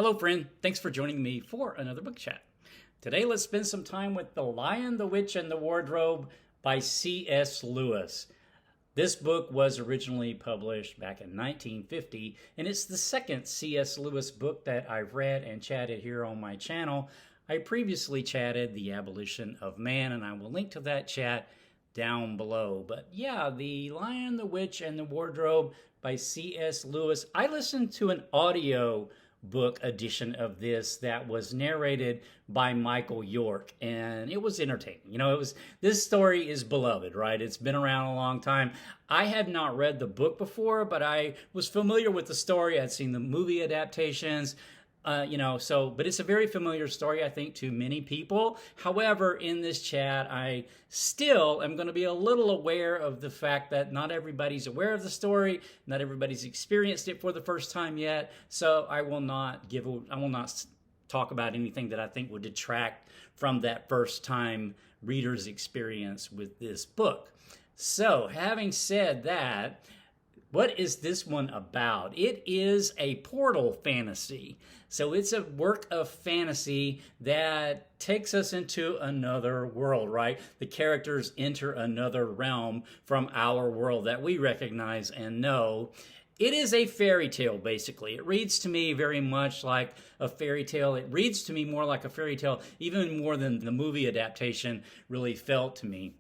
Hello, friend. Thanks for joining me for another book chat. Today, let's spend some time with The Lion, the Witch, and the Wardrobe by C.S. Lewis. This book was originally published back in 1950, and it's the second C.S. Lewis book that I've read and chatted here on my channel. I previously chatted The Abolition of Man, and I will link to that chat down below. But yeah, The Lion, the Witch, and the Wardrobe by C.S. Lewis. I listened to an audio book edition of this that was narrated by Michael York, and it was entertaining. This story is beloved, right? It's been around a long time. I had not read the book before, but I was familiar with the story. I'd seen the movie adaptations. But it's a very familiar story, I think, to many people. However, in this chat, I still am going to be a little aware of the fact that not everybody's aware of the story, not everybody's experienced it for the first time yet. So I will not talk about anything that I think would detract from that first time reader's experience with this book. So, having said that, what is this one about? It is a portal fantasy. So it's a work of fantasy that takes us into another world, right? The characters enter another realm from our world that we recognize and know. It is a fairy tale, basically. It reads to me very much like a fairy tale. It reads to me more like a fairy tale, even more than the movie adaptation really felt to me.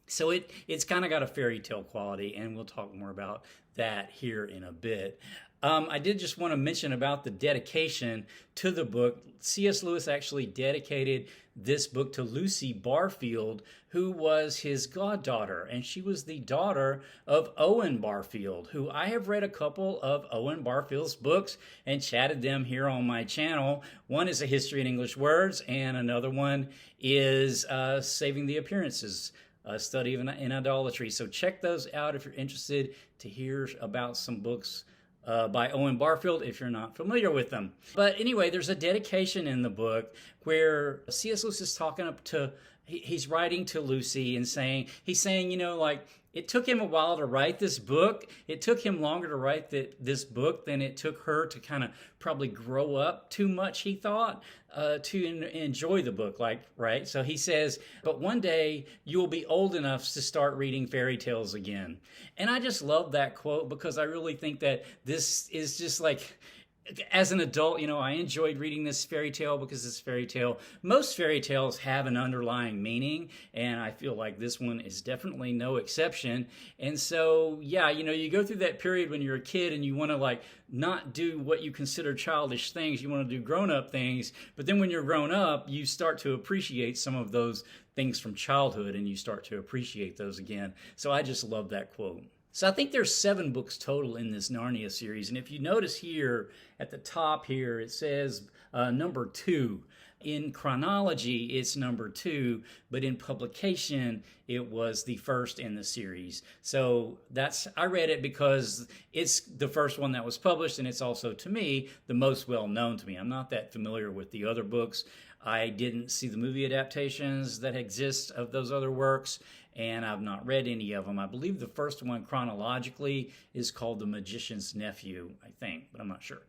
So it's kind of got a fairy tale quality, and we'll talk more about that here in a bit. I did just want to mention about the dedication to the book. C.S. Lewis actually dedicated this book to Lucy Barfield, who was his goddaughter, and she was the daughter of Owen Barfield, who I have read a couple of Owen Barfield's books and chatted them here on my channel. One is A History in English Words, and another one is Saving the Appearances, a study in idolatry. So check those out if you're interested to hear about some books by Owen Barfield if you're not familiar with them. But anyway, there's a dedication in the book where C.S. Lewis is he's writing to Lucy and he's saying, it took him a while to write this book. It took him longer to write this book than it took her to kind of probably grow up too much, he thought, to enjoy the book, right? So he says, but one day you will be old enough to start reading fairy tales again. And I just love that quote because I really think that this is just like, as an adult, I enjoyed reading this fairy tale because this fairy tale, most fairy tales have an underlying meaning, and I feel like this one is definitely no exception. And so, yeah, you go through that period when you're a kid and you want to not do what you consider childish things. You want to do grown-up things, but then when you're grown up, you start to appreciate some of those things from childhood, and you start to appreciate those again. So I just love that quote. So I think there's 7 books total in this Narnia series. And if you notice here at the top here, it says number 2. In chronology, it's number 2, but in publication, it was the first in the series. So I read it because it's the first one that was published, and it's also, to me, the most well-known to me. I'm not that familiar with the other books. I didn't see the movie adaptations that exist of those other works, and I've not read any of them. I believe the first one chronologically is called The Magician's Nephew, I think, but I'm not sure.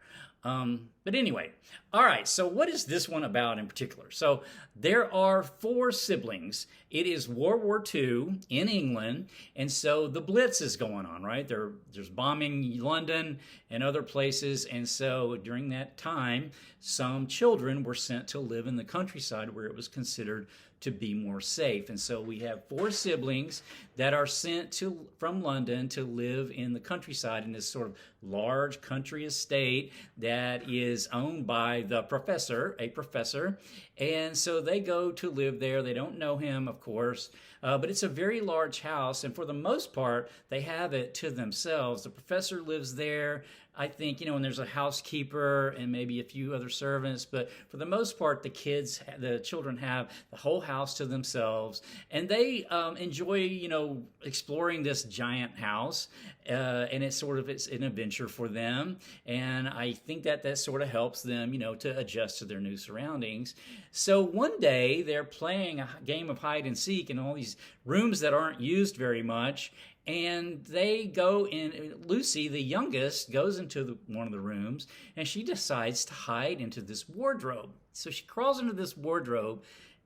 But anyway, all right, so what is this one about in particular? So there are 4 siblings. It is World War II in England, and so the Blitz is going on, right? There's bombing London and other places, and so during that time, some children were sent to live in the countryside where it was considered to be more safe. And so we have 4 siblings that are sent from London to live in the countryside in this sort of large country estate that is owned by a professor. And so they go to live there. They don't know him, of course, but it's a very large house. And for the most part, they have it to themselves. The professor lives there, I think, and there's a housekeeper and maybe a few other servants, but for the most part, the children have the whole house to themselves, and they enjoy, exploring this giant house, and it's an adventure for them, and I think that sort of helps them, to adjust to their new surroundings. So one day they're playing a game of hide and seek in all these rooms that aren't used very much. And they go in, Lucy, the youngest, goes into one of the rooms and she decides to hide into this wardrobe. So she crawls into this wardrobe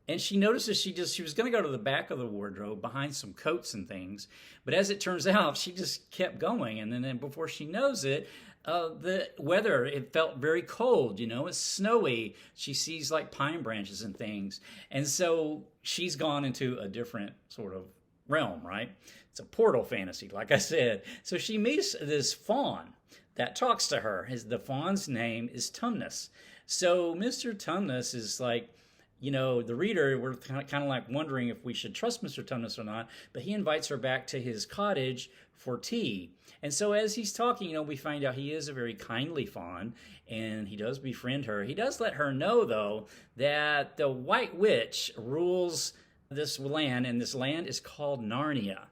and she notices she was going to go to the back of the wardrobe behind some coats and things. But as it turns out, she just kept going. And then before she knows it, the weather, it felt very cold, it's snowy. She sees like pine branches and things. And so she's gone into a different sort of realm, right? It's a portal fantasy, like I said. So she meets this faun that talks to her. The faun's name is Tumnus. So Mr. Tumnus is like, the reader, we're kind of like wondering if we should trust Mr. Tumnus or not, but he invites her back to his cottage for tea. And so as he's talking, we find out he is a very kindly faun, and he does befriend her. He does let her know, though, that the White Witch rules this land, and this land is called Narnia.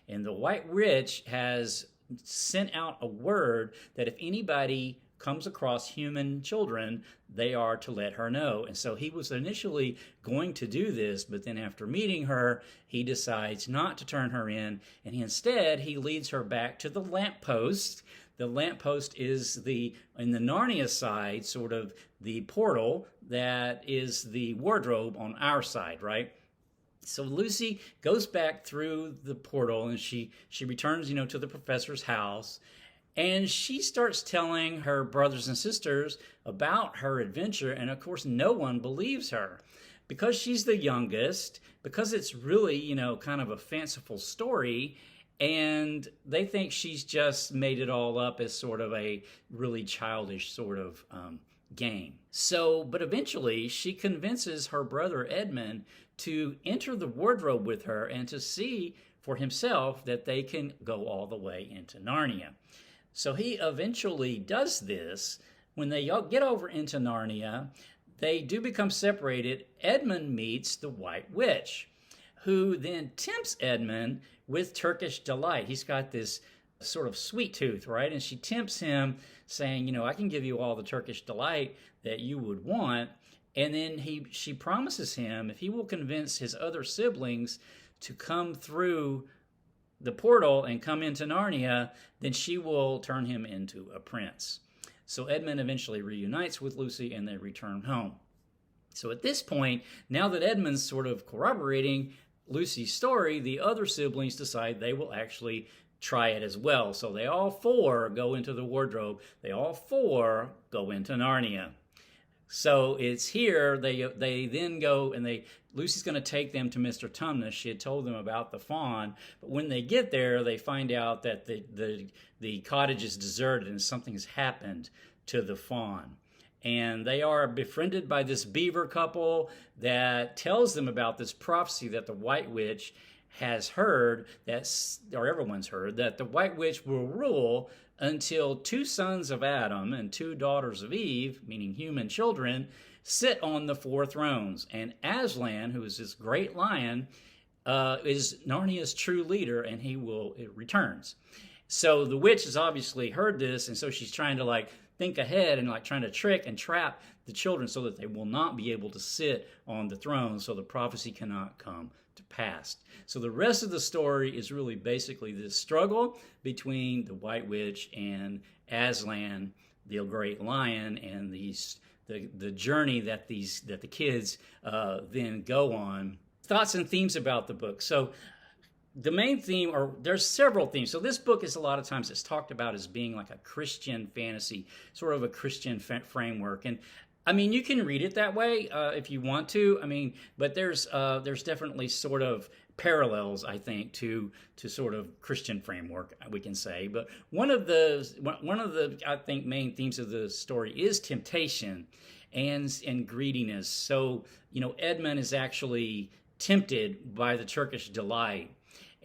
And the White Witch has sent out a word that if anybody comes across human children, they are to let her know. And so he was initially going to do this, but then after meeting her, he decides not to turn her in, and instead he leads her back to the lamppost. The lamppost is in the Narnia side, sort of the portal that is the wardrobe on our side, right? So Lucy goes back through the portal and she returns, to the professor's house. And she starts telling her brothers and sisters about her adventure. And of course, no one believes her because she's the youngest, because it's really, kind of a fanciful story. And they think she's just made it all up as sort of a really childish sort of game. But eventually she convinces her brother Edmund to enter the wardrobe with her and to see for himself that they can go all the way into Narnia. So he eventually does this. When they get over into Narnia, they do become separated. Edmund meets the White Witch, who then tempts Edmund with Turkish delight. He's got this sort of sweet tooth, right? And she tempts him, saying, I can give you all the Turkish delight that you would want. And then she promises him, if he will convince his other siblings to come through the portal and come into Narnia, then she will turn him into a prince. So Edmund eventually reunites with Lucy and they return home. So at this point, now that Edmund's sort of corroborating Lucy's story, the other siblings decide they will actually try it as well. So they all four go into the wardrobe. They all four go into Narnia. So it's here, they then go and Lucy's going to take them to Mr. Tumnus. She had told them about the faun, but when they get there, they find out that the cottage is deserted and something has happened to the faun. And they are befriended by this beaver couple that tells them about this prophecy that the White Witch has heard, or everyone's heard, that the White Witch will rule until 2 sons of Adam and 2 daughters of Eve, meaning human children, sit on the 4 thrones. And Aslan, who is this great lion, is Narnia's true leader, and it returns. So the witch has obviously heard this, and so she's trying to think ahead and trying to trick and trap the children so that they will not be able to sit on the throne, so the prophecy cannot come to pass. So the rest of the story is really basically this struggle between the White Witch and Aslan, the great lion, and the journey that the kids then go on. Thoughts and themes about the book. So the main theme, or there's several themes. So this book is a lot of times it's talked about as being like a Christian fantasy, sort of a Christian framework. And I mean, you can read it that way if you want to. I mean, but there's definitely sort of parallels, I think, to sort of Christian framework, we can say. But one of the I think main themes of the story is temptation and greediness. So Edmund is actually tempted by the Turkish delight.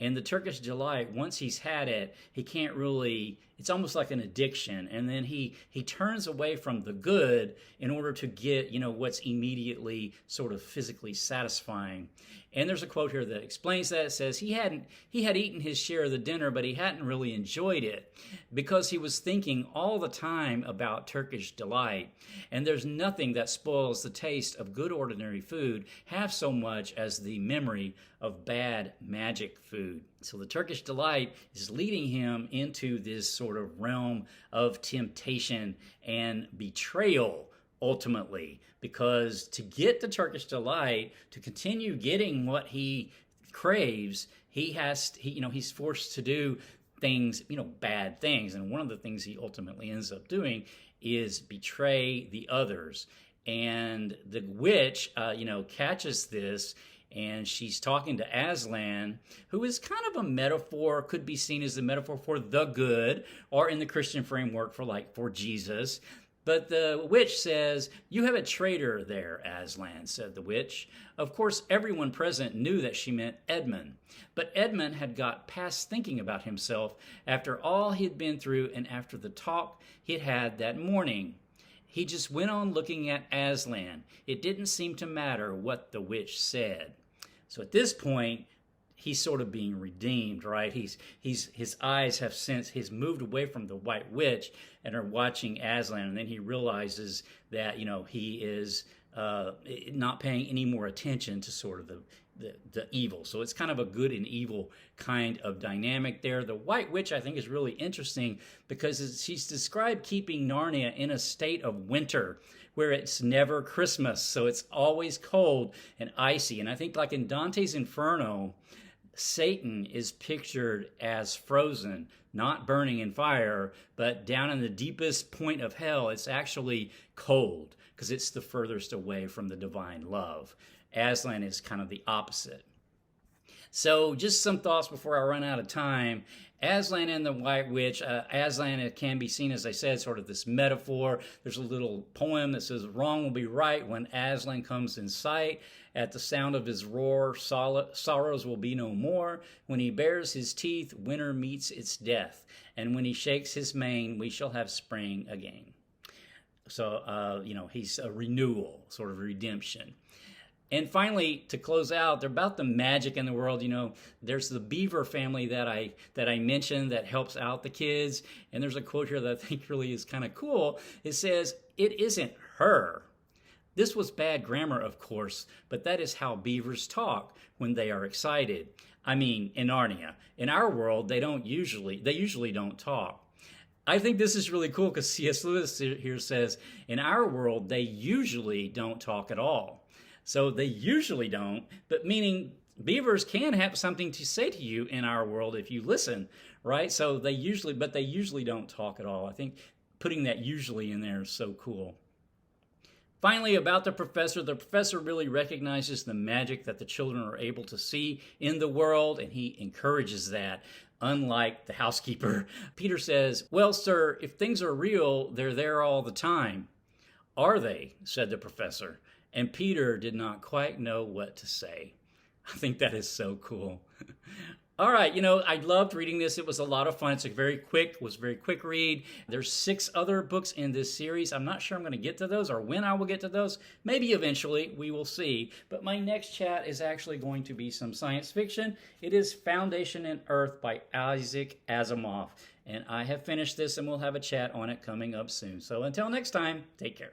And the Turkish delight, once he's had it, he can't really, it's almost like an addiction. And then he turns away from the good in order to get, what's immediately sort of physically satisfying. And there's a quote here that explains that. It says he had eaten his share of the dinner, but he hadn't really enjoyed it because he was thinking all the time about Turkish delight. And there's nothing that spoils the taste of good ordinary food half so much as the memory of bad magic food. So the Turkish delight is leading him into this sort of realm of temptation and betrayal, ultimately, because to get the Turkish delight, to continue getting what he craves, he's forced to do things, bad things. And one of the things he ultimately ends up doing is betray the others. And the witch, catches this, and she's talking to Aslan, who is kind of a metaphor, could be seen as a metaphor for the good, or in the Christian framework for Jesus. But the witch says, "You have a traitor there, Aslan," said the witch. Of course, everyone present knew that she meant Edmund. But Edmund had got past thinking about himself after all he had been through and after the talk he'd had that morning. He just went on looking at Aslan. It didn't seem to matter what the witch said. So at this point, he's sort of being redeemed, right? His eyes have since he's moved away from the White Witch and are watching Aslan, and then he realizes that he is not paying any more attention to sort of the evil. So it's kind of a good and evil kind of dynamic there. The White Witch, I think, is really interesting because she's described keeping Narnia in a state of winter where it's never Christmas, so it's always cold and icy. And I think like in Dante's Inferno, Satan is pictured as frozen, not burning in fire, but down in the deepest point of hell, it's actually cold because it's the furthest away from the divine love. Aslan is kind of the opposite. So just some thoughts before I run out of time. Aslan and the White Witch. Aslan can be seen, as I said, sort of this metaphor. There's a little poem that says, "Wrong will be right when Aslan comes in sight. At the sound of his roar, sorrows will be no more. When he bares his teeth, winter meets its death. And when he shakes his mane, we shall have spring again." So, he's a renewal, sort of redemption. And finally, to close out, they're about the magic in the world. There's the beaver family that I mentioned that helps out the kids. And there's a quote here that I think really is kind of cool. It says, "It isn't her." This was bad grammar, of course, but that is how beavers talk when they are excited. I mean, in Narnia. In our world, they usually don't talk. I think this is really cool because C.S. Lewis here says, in our world, they usually don't talk at all. So they usually don't, but meaning beavers can have something to say to you in our world if you listen, right? So they usually don't talk at all. I think putting that usually in there is so cool. Finally, about the professor really recognizes the magic that the children are able to see in the world, and he encourages that, unlike the housekeeper. Peter says, "Well, sir, if things are real, they're there all the time." "Are they?" said the professor. And Peter did not quite know what to say. I think that is so cool. All right, I loved reading this. It was a lot of fun. It's a very quick read. There's 6 other books in this series. I'm not sure I'm going to get to those or when I will get to those. Maybe eventually, we will see. But my next chat is actually going to be some science fiction. It is Foundation in Earth by Isaac Asimov. And I have finished this and we'll have a chat on it coming up soon. So until next time, take care.